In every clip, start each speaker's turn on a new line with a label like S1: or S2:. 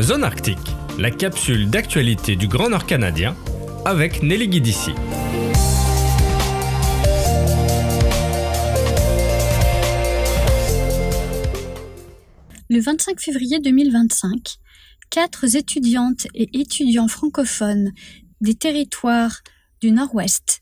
S1: Zone Arctique, la capsule d'actualité du Grand Nord canadien avec Nelly Guidici.
S2: Le 25 février 2025, 4 étudiantes et étudiants francophones des territoires du Nord-Ouest,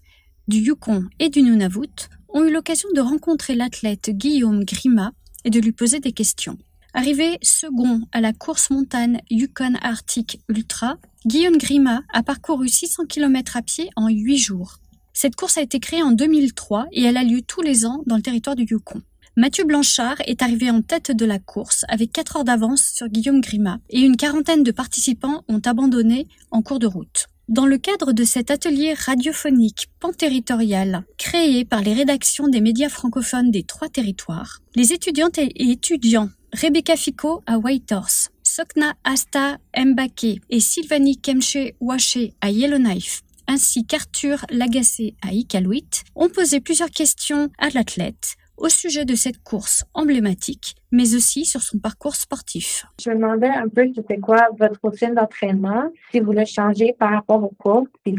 S2: du Yukon et du Nunavut ont eu l'occasion de rencontrer l'athlète Guillaume Grima et de lui poser des questions. Arrivé second à la course montagne Yukon Arctic Ultra, Guillaume Grima a parcouru 600 km à pied en 8 jours. Cette course a été créée en 2003 et elle a lieu tous les ans dans le territoire du Yukon. Mathieu Blanchard est arrivé en tête de la course avec 4 heures d'avance sur Guillaume Grima et une quarantaine de participants ont abandonné en cours de route. Dans le cadre de cet atelier radiophonique panterritorial créé par les rédactions des médias francophones des 3 territoires, les étudiantes et étudiants Rebecca Fico à Whitehorse, Sokna Asta Mbake et Sylvanie Kemche-Waché à Yellowknife, ainsi qu'Arthur Lagacé à Iqaluit, ont posé plusieurs questions à l'athlète au sujet de cette course emblématique, mais aussi sur son parcours sportif.
S3: Je me demandais un peu c'était quoi votre routine d'entraînement, si vous le changez par rapport au cours, puis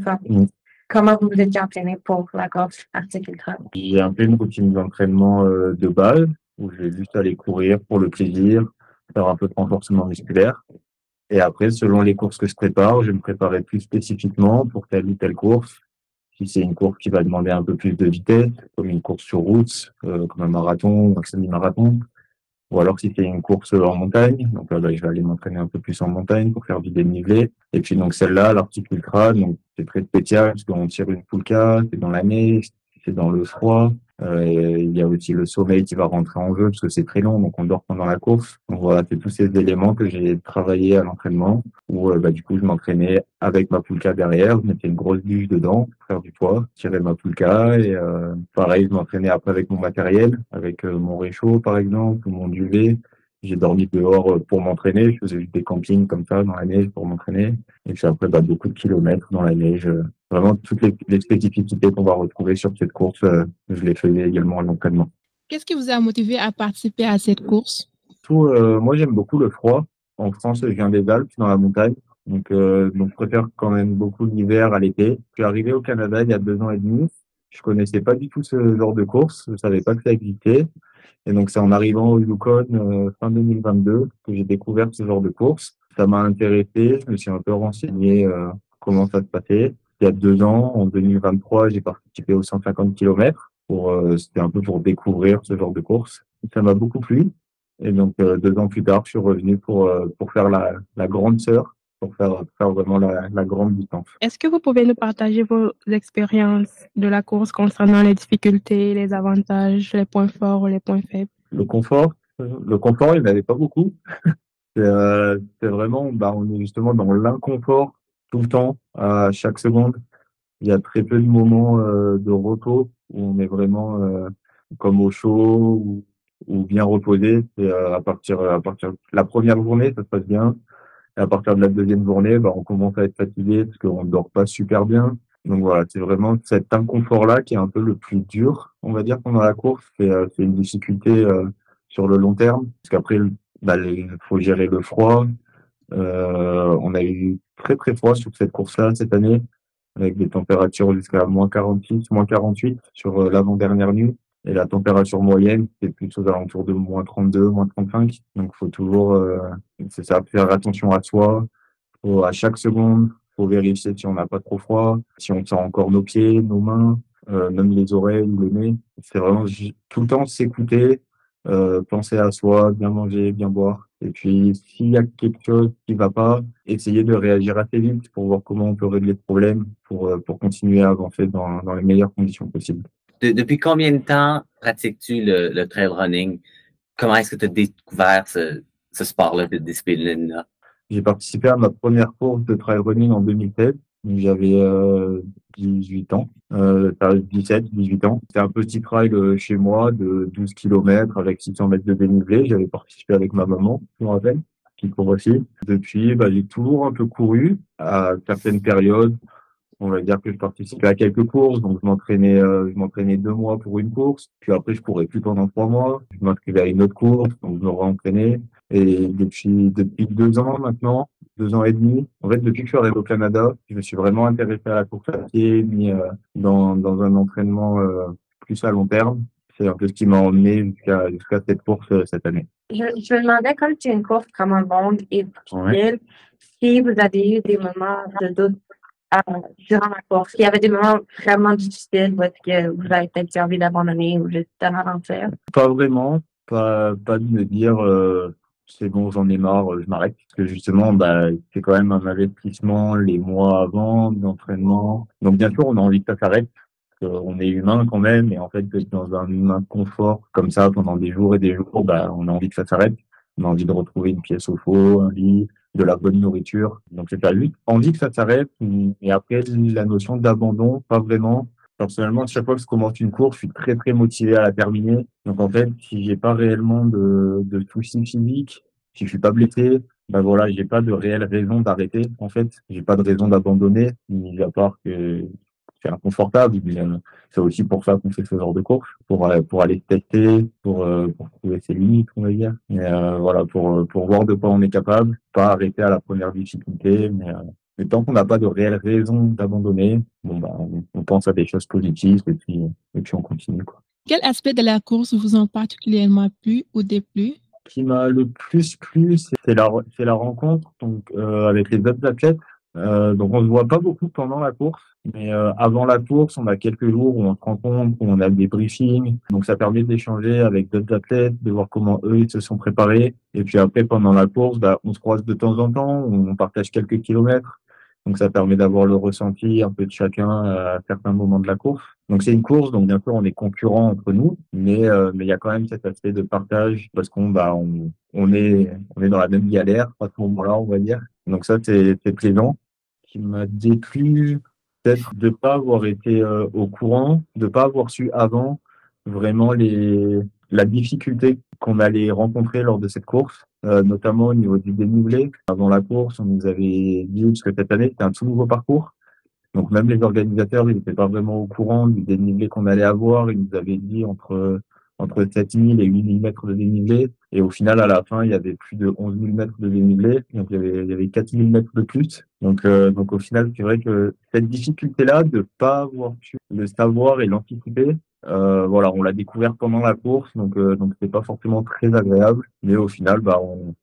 S3: comment vous vous étiez entraîné pour la course Arctic Ultra.
S4: J'ai un peu une routine d'entraînement de base, où je vais juste aller courir pour le plaisir, faire un peu de renforcement musculaire. Et après, selon les courses que je prépare, je vais me préparer plus spécifiquement pour telle ou telle course. Si c'est une course qui va demander un peu plus de vitesse, comme une course sur route, comme un marathon ou un semi-marathon, ou alors si c'est une course en montagne, donc là, je vais aller m'entraîner un peu plus en montagne pour faire du dénivelé. Et puis donc celle-là, l'Arctic Ultra, donc c'est très spécial parce qu'on tire une poulka, c'est dans la neige, c'est dans le froid. Et il y a aussi le sommeil qui va rentrer en jeu parce que c'est très long, donc on dort pendant la course. Donc voilà, c'est tous ces éléments que j'ai travaillé à l'entraînement où du coup je m'entraînais avec ma poulka derrière, je mettais une grosse bûche dedans pour faire du poids, je tirais ma poulka et pareil, je m'entraînais après avec mon matériel, avec mon réchaud par exemple ou mon duvet. J'ai dormi dehors pour m'entraîner, je faisais des campings comme ça dans la neige pour m'entraîner. Et puis après, beaucoup de kilomètres dans la neige. Vraiment, toutes les spécificités qu'on va retrouver sur cette course, je les faisais également à l'entraînement.
S5: Qu'est-ce qui vous a motivé à participer à cette course?
S4: Moi, j'aime beaucoup le froid. En France, je viens des Alpes, dans la montagne. Donc, je préfère quand même beaucoup l'hiver à l'été. Je suis arrivé au Canada il y a 2 ans et demi. Je connaissais pas du tout ce genre de course. Je savais pas que ça existait. Et donc, c'est en arrivant au Yukon fin 2022 que j'ai découvert ce genre de course. Ça m'a intéressé. Je me suis un peu renseigné comment ça se passait. Il y a 2 ans, en 2023, j'ai participé aux 150 km. C'était un peu pour découvrir ce genre de course. Ça m'a beaucoup plu. Et donc, 2 ans plus tard, je suis revenu pour faire la grande sœur, pour faire vraiment la grande distance.
S5: Est-ce que vous pouvez nous partager vos expériences de la course concernant les difficultés, les avantages, les points forts, les points faibles?
S4: Le confort, il n'y en avait pas beaucoup. C'est vraiment, on est justement dans l'inconfort tout le temps, à chaque seconde. Il y a très peu de moments de repos où on est vraiment comme au chaud ou bien reposé. C'est à partir de la première journée, ça se passe bien. Et à partir de la deuxième journée, on commence à être fatigué parce qu'on ne dort pas super bien. Donc voilà, c'est vraiment cet inconfort-là qui est un peu le plus dur, on va dire, pendant la course. C'est une difficulté sur le long terme, parce qu'après, il faut gérer le froid. On a eu très très froid sur cette course-là cette année, avec des températures jusqu'à -46, -48 sur l'avant-dernière nuit. Et la température moyenne, c'est plus aux alentours de -32, -35. Donc, faut toujours, c'est ça, faire attention à soi. À chaque seconde, faut vérifier si on n'a pas trop froid, si on sent encore nos pieds, nos mains, même les oreilles ou le nez. C'est vraiment tout le temps s'écouter, penser à soi, bien manger, bien boire. Et puis, s'il y a quelque chose qui va pas, essayer de réagir assez vite pour voir comment on peut régler le problème pour continuer à avancer dans les meilleures conditions possibles.
S6: Depuis combien de temps pratiques-tu le trail running? Comment est-ce que tu as découvert ce sport-là, cette discipline-là?
S4: J'ai participé à ma première course de trail running en 2016. J'avais 18 ans, 17, 18 ans. C'était un petit trail chez moi de 12 km avec 600 mètres de dénivelé. J'avais participé avec ma maman, je me rappelle, qui court aussi. Depuis, j'ai toujours un peu couru à certaines périodes. On va dire que je participais à quelques courses, donc je m'entraînais 2 mois pour une course, puis après je courais plus pendant 3 mois, je m'inscrivais à une autre course, donc je me re-entraînais. Et depuis 2 ans maintenant, 2 ans et demi, en fait, depuis que je suis arrivé au Canada, je me suis vraiment intéressé à la course à pied, mis dans un entraînement plus à long terme. C'est un peu ce qui m'a emmené jusqu'à cette course cette année.
S3: Je me demandais, comme c'est une course vraiment longue et difficile, si vous avez eu des moments de doute durant la course, s'il y avait des moments vraiment difficiles où est-ce que vous avez peut-être eu envie d'abandonner ou juste de ralentir?
S4: Pas vraiment, pas de me dire c'est bon, j'en ai marre, je m'arrête. Parce que justement, c'est quand même un investissement les mois avant d'entraînement. Donc bien sûr, on a envie que ça s'arrête. On est humain quand même, et en fait, d'être dans un inconfort comme ça pendant des jours et des jours, on a envie que ça s'arrête. On a envie de retrouver une pièce au chaud, un lit, de la bonne nourriture. Donc c'est pas lui. Envie que ça s'arrête. Et après, la notion d'abandon, pas vraiment. Personnellement, à chaque fois que je commence une course, je suis très très motivé à la terminer. Donc en fait, si j'ai pas réellement de soucis physiques, si je suis pas blessé, voilà, j'ai pas de réelle raison d'arrêter. En fait, j'ai pas de raison d'abandonner, mis à part que c'est inconfortable. Mais c'est aussi pour ça qu'on fait ce genre de course, pour aller tester, pour trouver ses limites, on va dire. Et voilà, pour voir de quoi on est capable, pas arrêter à la première difficulté, mais tant qu'on n'a pas de réelle raison d'abandonner, on pense à des choses positives et puis on continue, quoi.
S5: Quel aspect de la course vous ont particulièrement plu ou déplu?
S4: Ce qui m'a le plus plu, c'est la rencontre donc avec les autres athlètes. Donc on se voit pas beaucoup pendant la course, mais avant la course, on a quelques jours où on se rencontre, où on a des briefings. Donc ça permet d'échanger avec d'autres athlètes, de voir comment eux ils se sont préparés. Et puis après, pendant la course, on se croise de temps en temps, on partage quelques kilomètres. Donc ça permet d'avoir le ressenti un peu de chacun à certains moments de la course. Donc c'est une course, donc bien sûr on est concurrents entre nous, mais il y a quand même cet aspect de partage parce on est dans la même galère à ce moment-là, on va dire. Donc ça c'est plaisant. Ce qui m'a déplu, peut-être de pas avoir été au courant, de pas avoir su avant vraiment la difficulté qu'on allait rencontrer lors de cette course, notamment au niveau du dénivelé. Avant la course, on nous avait dit, parce que cette année, c'était un tout nouveau parcours. Donc même les organisateurs, ils n'étaient pas vraiment au courant du dénivelé qu'on allait avoir. Ils nous avaient dit entre 7000 et 8000 mètres de dénivelé. Et au final, à la fin, il y avait plus de 11 000 mètres de dénivelé. Donc il y avait 4000 mètres de plus. Donc au final, c'est vrai que cette difficulté-là de pas avoir pu le savoir et l'anticiper, voilà, on l'a découvert pendant la course, donc c'était pas forcément très agréable, mais au final,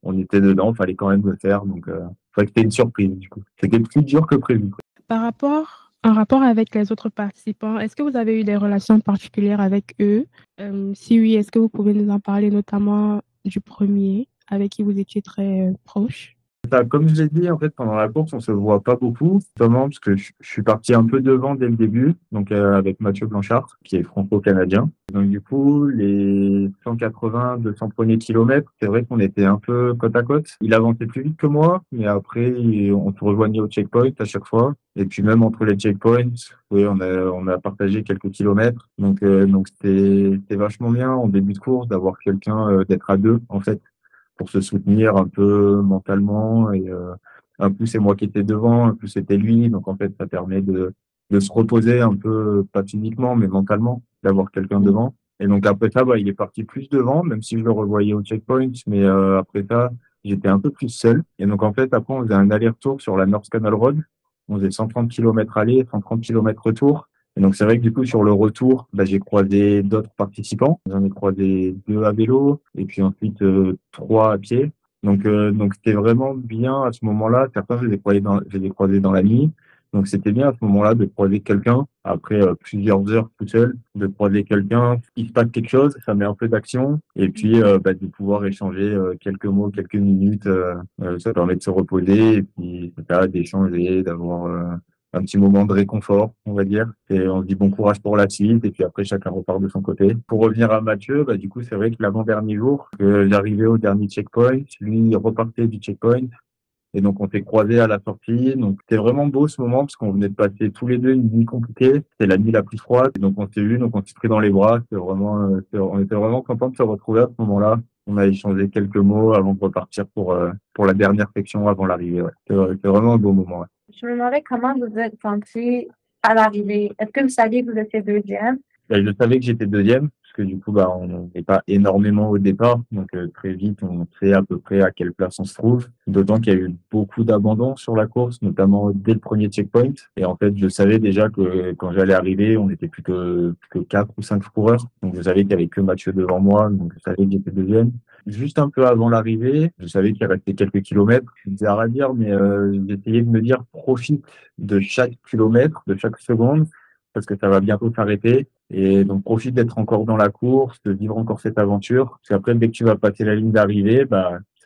S4: on était dedans, fallait quand même le faire, donc c'est vrai que c'était une surprise du coup. C'était plus dur que prévu.
S5: En rapport avec les autres participants, est-ce que vous avez eu des relations particulières avec eux? Si oui, est-ce que vous pouvez nous en parler, notamment du premier, avec qui vous étiez très proche?
S4: Comme je l'ai dit, en fait, pendant la course, on se voit pas beaucoup, notamment parce que je suis parti un peu devant dès le début, donc avec Mathieu Blanchard, qui est franco-canadien. Donc du coup, les 180, 200 premiers kilomètres, c'est vrai qu'on était un peu côte à côte. Il avançait plus vite que moi, mais après, on se rejoignait au checkpoint à chaque fois. Et puis même entre les checkpoints, oui, on a partagé quelques kilomètres. Donc c'était vachement bien en début de course d'avoir quelqu'un, d'être à deux, en fait, pour se soutenir un peu mentalement, et un coup c'est moi qui étais devant, un coup c'était lui, donc en fait ça permet de se reposer un peu, pas physiquement mais mentalement, d'avoir quelqu'un devant. Et donc après ça, il est parti plus devant, même si je le revoyais au checkpoint, mais après ça j'étais un peu plus seul. Et donc en fait après on faisait un aller-retour sur la North Canal Road, on faisait 130 km aller, 130 km retour. Et donc c'est vrai que du coup sur le retour, j'ai croisé d'autres participants. J'en ai croisé 2 à vélo et puis ensuite 3 à pied. Donc c'était vraiment bien à ce moment-là. Certains je les ai croisés dans la nuit. Donc c'était bien à ce moment-là de croiser quelqu'un après plusieurs heures tout seul, de croiser quelqu'un, il se passe quelque chose, ça met un peu d'action et puis de pouvoir échanger quelques mots, quelques minutes, ça permet de se reposer et puis d'échanger, d'avoir un petit moment de réconfort, on va dire. Et on se dit bon courage pour la suite, et puis après, chacun repart de son côté. Pour revenir à Mathieu, du coup, c'est vrai que l'avant-dernier jour, j'arrivais au dernier checkpoint, lui, il repartait du checkpoint, et donc on s'est croisés à la sortie. Donc c'était vraiment beau ce moment, parce qu'on venait de passer tous les deux une nuit compliquée. C'était la nuit la plus froide, et donc on s'est vus, donc on s'est pris dans les bras. On était vraiment contents de se retrouver à ce moment-là. On a échangé quelques mots avant de repartir pour la dernière section avant l'arrivée. Ouais. C'était vraiment un beau moment. Ouais.
S3: Je me demandais comment vous êtes senti à l'arrivée. Est-ce que vous saviez que vous étiez deuxième?
S4: Je savais que j'étais deuxième, parce puisque du coup, on n'est pas énormément au départ, donc très vite, on sait à peu près à quelle place on se trouve. D'autant qu'il y a eu beaucoup d'abandons sur la course, notamment dès le premier checkpoint. Et en fait, je savais déjà que quand j'allais arriver, on était plus que 4 ou 5 coureurs. Donc je savais qu'il y avait que Mathieu devant moi, donc je savais que j'étais deuxième. Juste un peu avant l'arrivée, je savais qu'il restait quelques kilomètres. C'est bizarre à dire, mais j'essayais de me dire profite de chaque kilomètre, de chaque seconde, parce que ça va bientôt s'arrêter. Et donc profite d'être encore dans la course, de vivre encore cette aventure. Parce qu'après, dès que tu vas passer la ligne d'arrivée,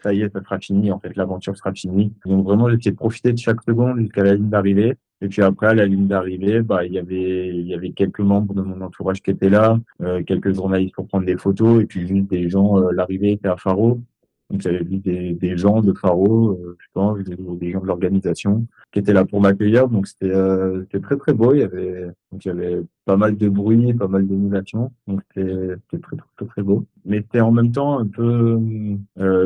S4: ça y est, ça sera fini. En fait, l'aventure sera finie. Donc vraiment, j'essayais de profiter de chaque seconde jusqu'à la ligne d'arrivée. Et puis après, à la ligne d'arrivée, il y avait quelques membres de mon entourage qui étaient là, quelques journalistes pour prendre des photos, et puis juste des gens. L'arrivée était à Faro, donc j'avais vu des gens de Faro, je pense, des gens de l'organisation qui étaient là pour m'accueillir. Donc c'était très très beau. Il y avait pas mal de bruit, pas mal d'émulation. Donc c'était très très très beau. Mais c'était en même temps un peu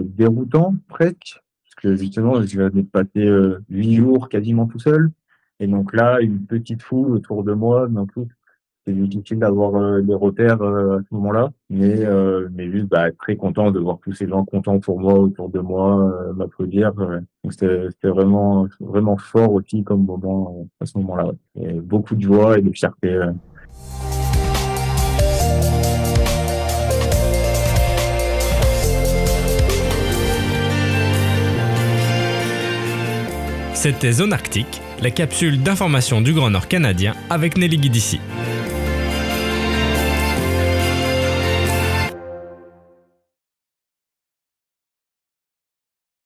S4: déroutant presque, parce que justement, je venais de passer 8 jours quasiment tout seul. Et donc là, une petite foule autour de moi, d'un coup, c'est difficile d'avoir des repères à ce moment-là. Mais juste très content de voir tous ces gens contents pour moi, autour de moi, m'applaudir. Donc c'était vraiment vraiment fort aussi comme moment à ce moment-là. Ouais. Et beaucoup de joie et de fierté.
S1: C'était Zone Arctique, la capsule d'information du Grand Nord canadien avec Nelly Guidici.